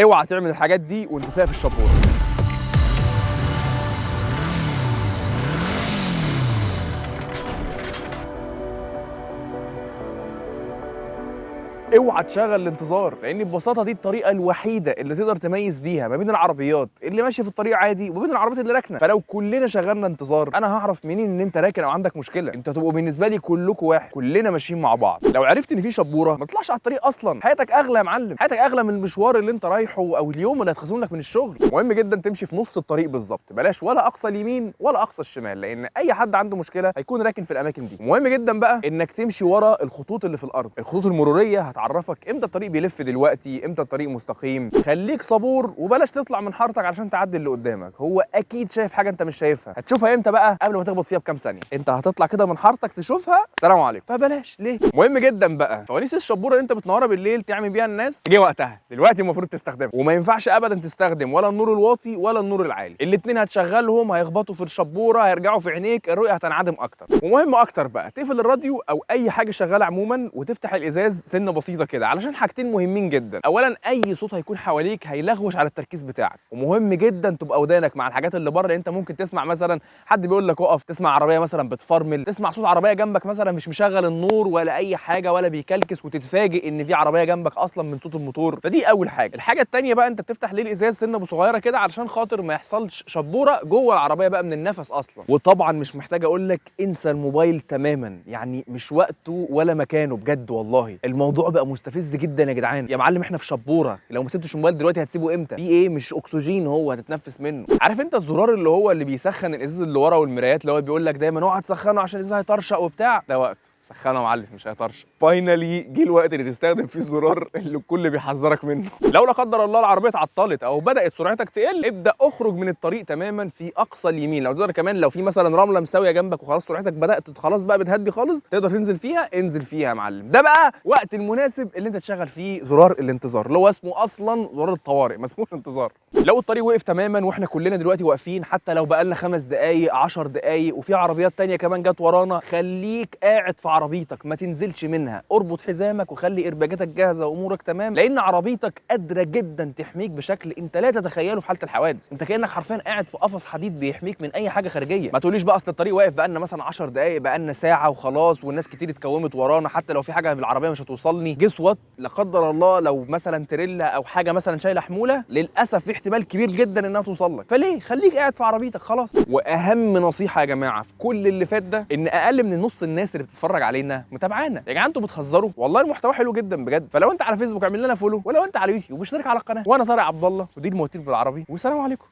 اوعى تعمل الحاجات دي وانت سايق في الشبوره. اوعى تشغل الانتظار، لان ببساطه دي الطريقه الوحيده اللي تقدر تميز بيها ما بين العربيات اللي ماشيه في الطريق عادي وما بين العربيات اللي راكنه. فلو كلنا شغلنا انتظار انا هعرف منين ان انت راكن او عندك مشكله؟ انتوا هتبقوا بالنسبه لي كلكم واحد، كلنا ماشيين مع بعض. لو عرفت ان في شبوره ما تطلعش على الطريق اصلا، حياتك اغلى يا معلم، حياتك اغلى من المشوار اللي انت رايحه او اليوم اللي هتخصم لك من الشغل. مهم جدا تمشي في نص الطريق بالظبط، بلاش ولا اقصى اليمين ولا اقصى الشمال، لان اي حد عنده مشكله هيكون راكن في الاماكن دي. مهم جدا بقى انك تمشي ورا الخطوط اللي في الارض، الخطوط المروريه هتعرفك امتى الطريق بيلف دلوقتي، امتى الطريق مستقيم. خليك صبور وبلاش تطلع من حارتك علشان تعدي اللي قدامك، هو اكيد شايف حاجه انت مش شايفها. هتشوفها امتى بقى؟ قبل ما تخبط فيها بكام ثانيه. انت هتطلع كده من حارتك تشوفها، سلام عليكم، فبلاش. ليه؟ مهم جدا بقى فوانيس الشبوره اللي انت بتنورها بالليل تعمل بيها الناس، جه وقتها دلوقتي المفروض تستخدمها، وما ينفعش ابدا تستخدم ولا النور الواطي ولا النور العالي، الاثنين هتشغلهم هيخبطوا في الشبوره، هيرجعوا في عينيك، الرؤيه هتنعدم اكتر. ومهم اكتر بقى تقفل الراديو او اي حاجه شغاله عموما وتفتح الازاز سنه بسيطه كده، علشان حاجتين مهمين جدا. اولا اي صوت هيكون حواليك هيلغوش على التركيز بتاعك، ومهم جدا تبقى ودانك مع الحاجات اللي بره، لان انت ممكن تسمع مثلا حد بيقول لك اقف، تسمع عربيه مثلا بتفرمل، تسمع صوت عربيه جنبك مثلا مش مشغل النور ولا اي حاجه ولا بيكلكس، وتتفاجئ ان في عربيه جنبك اصلا من صوت الموتور. فدي اول حاجه. الحاجه الثانيه بقى انت بتفتح ليه الازاز سنه صغيره كده علشان خاطر ما يحصلش شبوره جوه العربيه بقى من النفس اصلا. وطبعا مش محتاج اقول لك انسى الموبايل تماما، يعني مش وقته ولا مكانه بجد، والله الموضوع بقى مستفز جدا يا جدعان. يا معلم احنا في شبوره، لو ما سبتش الموبايل دلوقتي هتسيبه امتى؟ في ايه؟ مش اكسجين هو هتتنفس منه. عارف انت الزرار اللي هو اللي بيسخن الازاز اللي ورا والمرايات، اللي هو بيقول لك دايما اوعى تسخنه عشان الازاز هيطرشق وبتاع، ده وقته سخنه يا معلم مش هيطرش. فاينلي جه الوقت اللي تستخدم فيه الزرار اللي الكل بيحذرك منه. لو لا قدر الله العربيه اتعطلت او بدات سرعتك تقل، ابدا اخرج من الطريق تماما في اقصى اليمين، لو تقدر كمان لو في مثلا رمله مساويه جنبك وخلاص سرعتك بدات خلاص بقى بتهدي خالص تقدر تنزل فيها، انزل فيها يا معلم. ده بقى وقت المناسب اللي انت تشغل فيه زرار الانتظار، اللي هو اسمه اصلا زرار الطوارئ، ما اسموش انتظار. لو الطريق وقف تماما واحنا كلنا دلوقتي واقفين، حتى لو بقالنا 5 دقائق 10 دقائق وفي عربيات تانية كمان جت ورانا، خليك قاعد في عربيتك ما تنزلش منها، اربط حزامك وخلي ايرباجاتك جاهزه وامورك تمام، لان عربيتك قادره جدا تحميك بشكل انت لا تتخيله في حاله الحوادث. انت كانك حرفيا قاعد في قفص حديد بيحميك من اي حاجه خارجيه. ما تقوليش بقى اصل الطريق واقف بقالنا مثلا 10 دقائق بقالنا ساعه وخلاص والناس كتير اتكومت ورانا، حتى لو في حاجه بالعربيه مش هتوصلني. جس وات، لا قدر الله لو مثلا تريلا او حاجه مثلا شايله حموله، للاسف في احتمال كبير جدا انها توصل لك، فليه؟ خليك قاعد في عربيتك خلاص. واهم نصيحه يا جماعه في كل اللي فات ده، ان اقل من نص الناس اللي بتتفرج علينا متابعانا. يا جماعه انتوا بتهزروا، والله المحتوى حلو جدا بجد. فلو انت على فيسبوك اعمل لنا فولو، ولو انت على يوتيوب اشترك على القناه. وانا طارق عبد الله ودي المواتير بالعربي، والسلام عليكم.